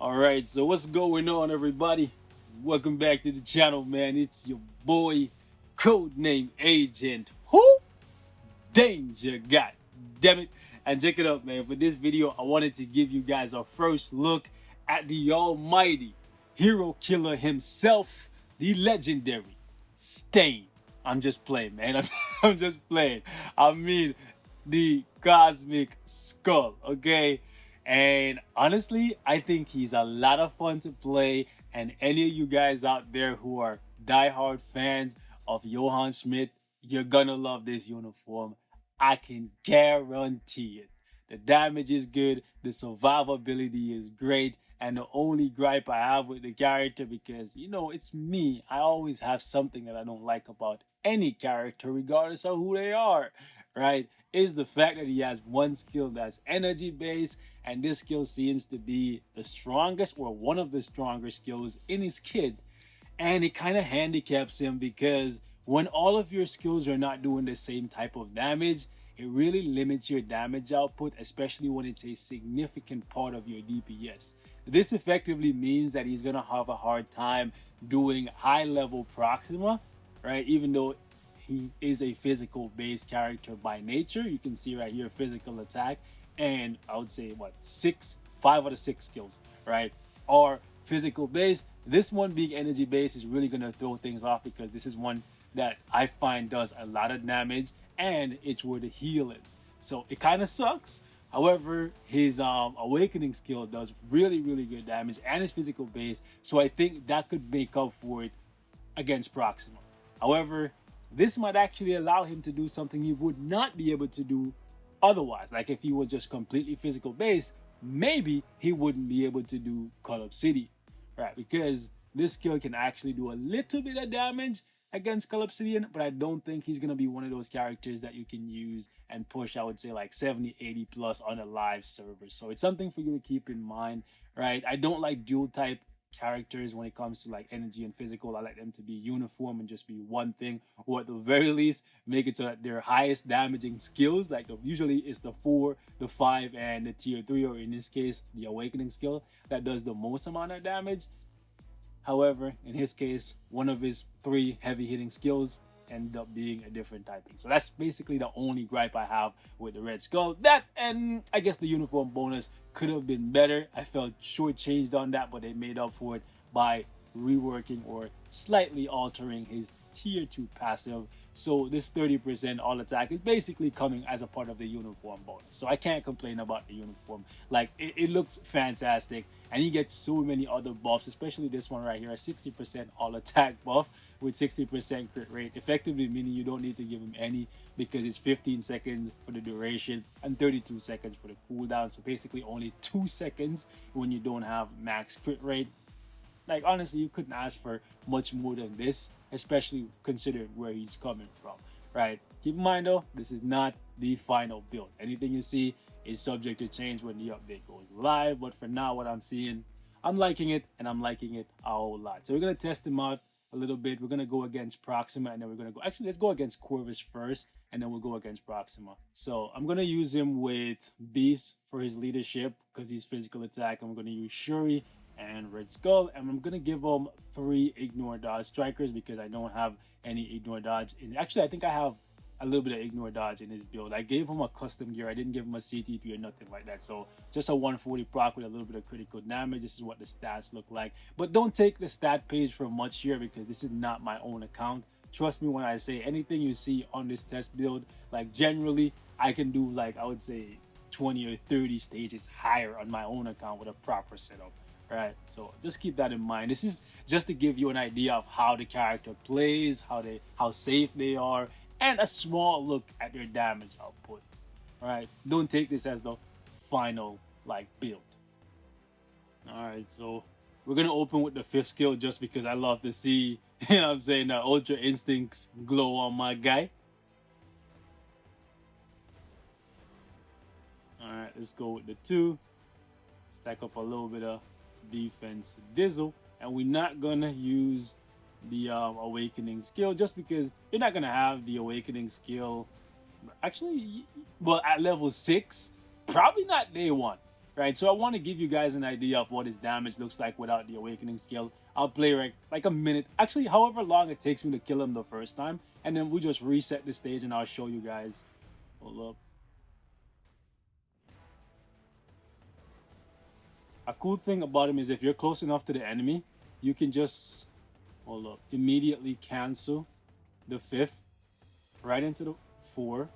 Alright, so what's going on, everybody? Welcome back to the channel, man. It's your boy, codename Agent Who? Danger, god damn it. And check it out, man. For this video, I wanted to give you guys a first look at the almighty hero killer himself, the legendary Stain. I'm just playing, man. I'm just playing. I mean, the Cosmic Skull, okay? And honestly, I think he's a lot of fun to play. And any of you guys out there who are diehard fans of Johann Schmidt, you're gonna love this uniform. I can guarantee it. The damage is good, the survivability is great, and the only gripe I have with the character, because it's me, I always have something that I don't like about any character, regardless of who they are, right? Is the fact that he has one skill that's energy based, and this skill seems to be the strongest or one of the stronger skills in his kit. And it kind of handicaps him because when all of your skills are not doing the same type of damage, it really limits your damage output, especially when it's a significant part of your DPS. This effectively means that he's gonna have a hard time doing high level Proxima, right? Even though he is a physical based character by nature. You can see right here physical attack, and I would say what, 5 out of 6 skills, right, are physical based. This one being energy based is really going to throw things off, because this is one that I find does a lot of damage, and it's where the heal is, so it kind of sucks. However, his awakening skill does really good damage, and it's physical based, so I think that could make up for it against Proxima. However, this might actually allow him to do something he would not be able to do otherwise. Like if he was just completely physical based, maybe he wouldn't be able to do Call of City, right? Because this skill can actually do a little bit of damage against Call Obsidian, but I don't think he's going to be one of those characters that you can use and push, I would say, like 70, 80 plus on a live server. So it's something for you to keep in mind, right? I don't like dual type characters when it comes to like energy and physical. I like them to be uniform and just be one thing, or at the very least make it so that their highest damaging skills, like usually it's the 4, the 5, and the tier 3, or in this case the awakening skill, that does the most amount of damage. However, in his case, one of his 3 heavy hitting skills end up being a different typing. So that's basically the only gripe I have with the Red Skull. That, and I guess the uniform bonus could have been better. I felt shortchanged on that, but they made up for it by reworking or slightly altering his tier 2 passive. So this 30% all attack is basically coming as a part of the uniform bonus. So I can't complain about the uniform. Like it looks fantastic, and he gets so many other buffs, especially this one right here, a 60% all attack buff with 60% crit rate, effectively meaning you don't need to give him any, because it's 15 seconds for the duration and 32 seconds for the cooldown. So basically only 2 seconds when you don't have max crit rate. Like honestly, you couldn't ask for much more than this, especially considering where he's coming from, right? Keep in mind though, this is not the final build. Anything you see is subject to change when the update goes live, but for now, what I'm seeing, I'm liking it, and I'm liking it a whole lot. So we're gonna test him out a little bit. We're gonna go against Proxima, and then we're gonna go, actually let's go against Corvus first, and then we'll go against Proxima. So I'm gonna use him with Beast for his leadership, because he's physical attack, and we're gonna use Shuri and Red Skull, and I'm gonna give him 3 ignore dodge strikers, because I don't have any ignore dodge in. Actually, I think I have a little bit of ignore dodge in his build. I gave him a custom gear. I didn't give him a CTP or nothing like that. So just a 140 proc with a little bit of critical damage. This is what the stats look like. But don't take the stat page for much here, because this is not my own account. Trust me when I say anything you see on this test build, like generally I can do, like I would say 20 or 30 stages higher on my own account with a proper setup. Right, so just keep that in mind. This is just to give you an idea of how the character plays, how safe they are, and a small look at their damage output. Right, don't take this as the final like build. All right, so we're gonna open with the 5th skill, just because I love to see, you know what I'm saying, the Ultra Instincts glow on my guy. All right, let's go with the 2. Stack up a little bit of defense dizzle, and we're not gonna use the awakening skill, just because you're not gonna have the awakening skill actually, well, at level 6, probably not day 1. right? So I want to give you guys an idea of what his damage looks like without the awakening skill. I'll play like a minute, actually however long it takes me to kill him the first time, and then we just reset the stage and I'll show you guys. Hold up. A cool thing about him is if you're close enough to the enemy, you can just, hold up, immediately cancel the 5th right into the 4.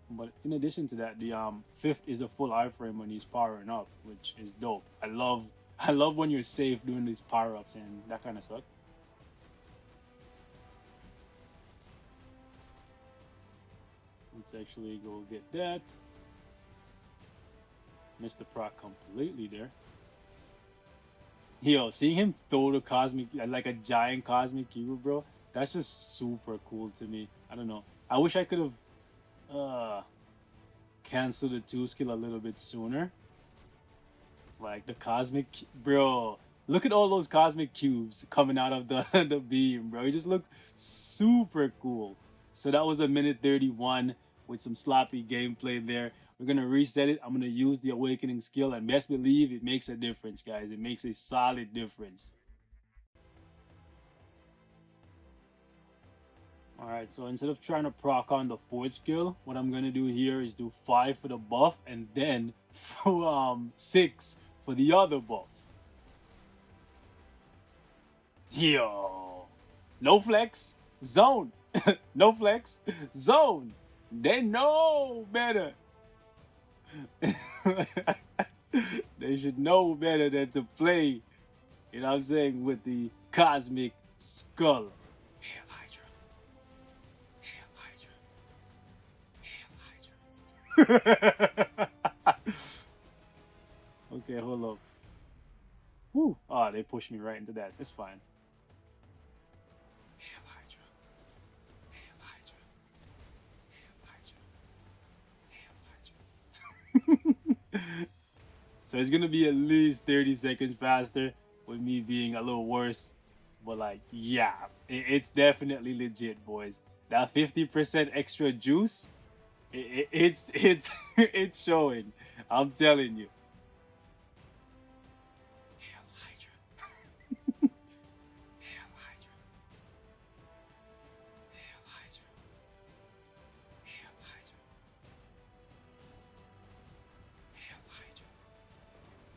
But in addition to that, the 5th is a full iframe when he's powering up, which is dope. I love when you're safe doing these power ups, and that kind of sucks. Let's actually go get that. Missed the proc completely there. Yo, seeing him throw the cosmic, like a giant cosmic cube, bro, that's just super cool to me. I don't know. I wish I could have canceled the 2 skill a little bit sooner. Like the cosmic, bro. Look at all those cosmic cubes coming out of the the beam, bro. It just looks super cool. So that was a minute 31 with some sloppy gameplay there. We're gonna reset it. I'm gonna use the awakening skill, and best believe it makes a difference, guys. It makes a solid difference. Alright, so instead of trying to proc on the 4th skill, what I'm gonna do here is do 5 for the buff and then 6 for the other buff. Yo, no flex, zone. No flex, zone. They know better. They should know better than to play, you know what I'm saying, with the cosmic skull. Hail Hydra. Hail Hydra. Hail Hydra. Okay, hold up. Woo. Oh, they pushed me right into that. It's fine. Hail Hydra. Hail Hydra. Hail Hydra. Hail Hydra. So it's gonna be at least 30 seconds faster with me being a little worse. But like, yeah, it's definitely legit, boys. That 50% extra juice, it's it's showing. I'm telling you. Hail Hydra. Hail Hydra. Hail Hydra. Hail Hydra.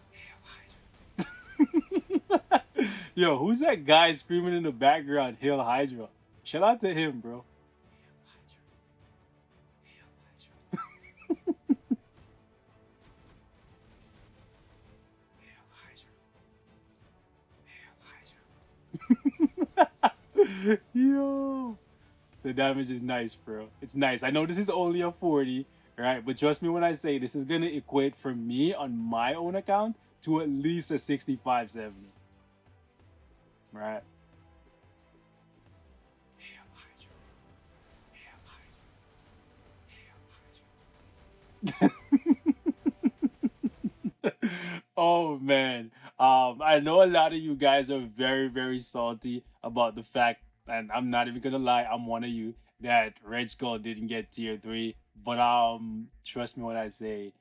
Hail Hydra. Yo, who's that guy screaming in the background? Hail Hydra. Shout out to him, bro. Hail Hydra. Hail Hydra. Hail Hydra. Yo. The damage is nice, bro. It's nice. I know this is only a 40, right? But trust me when I say this is going to equate for me on my own account to at least a 65, 70. Right? Hail Hydra. Hail Hydra. Oh man. I know a lot of you guys are very, very salty about the fact, and I'm not even gonna lie, I'm one of you, that Red Skull didn't get tier 3. But trust me when I say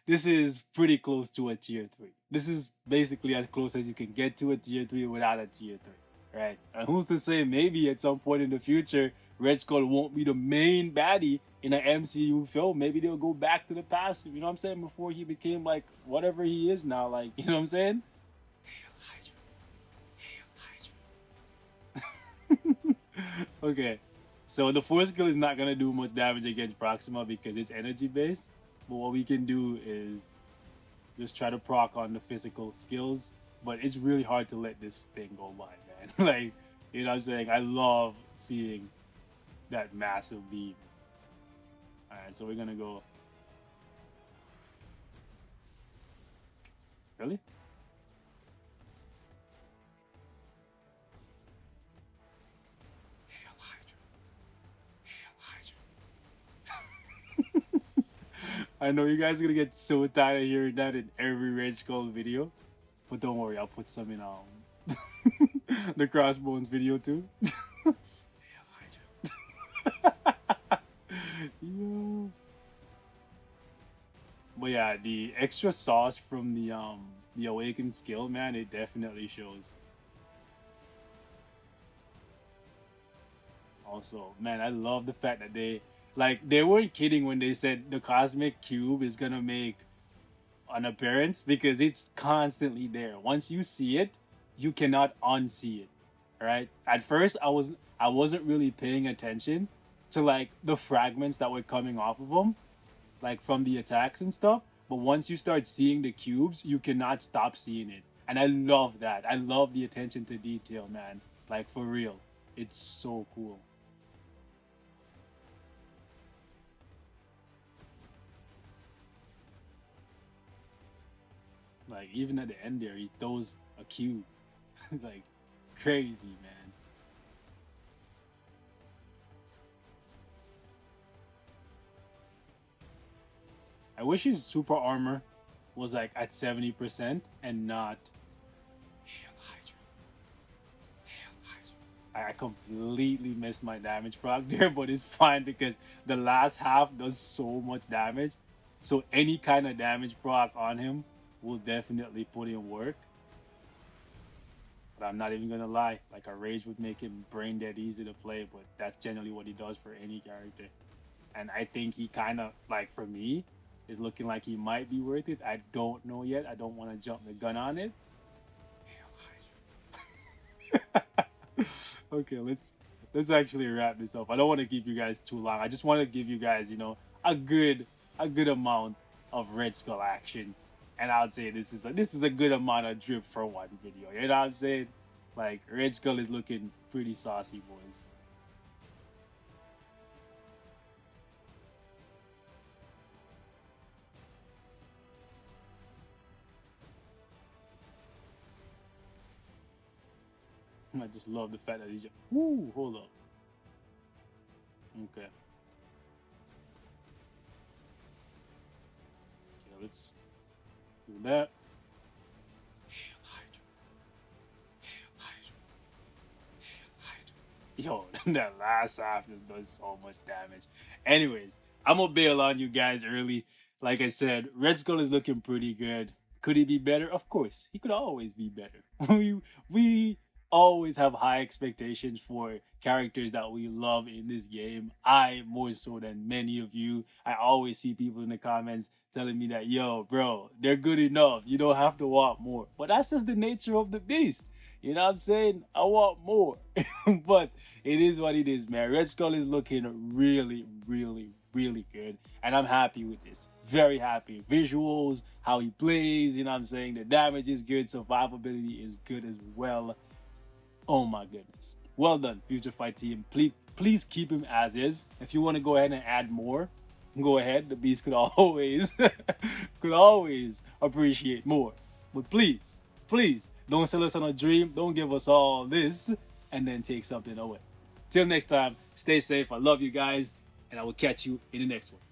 this is pretty close to a tier 3. This is basically as close as you can get to a tier 3 without a tier 3. Right? And who's to say maybe at some point in the future, Red Skull won't be the main baddie in an MCU film. Maybe they'll go back to the past, you know what I'm saying, before he became like whatever he is now. Like, you know what I'm saying? Hail Hydra. Hail Hydra. Okay. So the 4th skill is not going to do much damage against Proxima because it's energy based. But what we can do is just try to proc on the physical skills. But it's really hard to let this thing go by, man. Like, you know what I'm saying? I love seeing that massive beam. Alright, so we're gonna go. Really? Hail Hydra. Hail Hydra. I know you guys are gonna get so tired of hearing that in every Red Skull video. But don't worry, I'll put some in the Crossbones video too. Hail Hydra. Yo. But yeah, the extra sauce from the awakened skill, man, it definitely shows. Also, man, I love the fact that they weren't kidding when they said the cosmic cube is gonna make an appearance, because it's constantly there. Once you see it, you cannot unsee it. Right? At first I wasn't really paying attention to like the fragments that were coming off of them, like from the attacks and stuff. But once you start seeing the cubes, you cannot stop seeing it. And I love that. I love the attention to detail, man. Like for real. It's so cool. Like even at the end there, he throws a cube. Like crazy, man. I wish his super armor was like at 70% and not Hail Hydra. Hail Hydra. I completely missed my damage proc there, but it's fine because the last half does so much damage. So any kind of damage proc on him will definitely put in work. But I'm not even gonna lie, like a rage would make him brain dead easy to play, but that's generally what he does for any character. And I think he kind of, like for me, is looking like he might be worth it. I don't know yet. I don't want to jump the gun on it. Okay, let's actually wrap this up. I don't want to keep you guys too long. I just want to give you guys, a good amount of Red Skull action. And I would say this is a good amount of drip for one video. You know what I'm saying? Like Red Skull is looking pretty saucy, boys. I just love the fact that he just. Woo, hold up. Okay. Okay, let's do that. Hail Hydra. Hail Hydra. Hail Hydra. Yo, that last half just does so much damage. Anyways, I'm gonna bail on you guys early. Like I said, Red Skull is looking pretty good. Could he be better? Of course, he could always be better. We always have high expectations for characters that we love in this game. I more so than many of you. I always see people in the comments telling me that, yo, bro, they're good enough. You don't have to want more. But that's just the nature of the beast. You know what I'm saying? I want more. But it is what it is, man. Red Skull is looking really, really, really good. And I'm happy with this. Very happy. Visuals, how he plays, you know what I'm saying? The damage is good. Survivability is good as well. Oh my goodness. Well done, Future Fight team. Please keep him as is. If you want to go ahead and add more, go ahead. The beast could always could always appreciate more. But please don't sell us on a dream. Don't give us all this and then take something away. Till next time, stay safe. I love you guys, and I will catch you in the next one.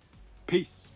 Peace.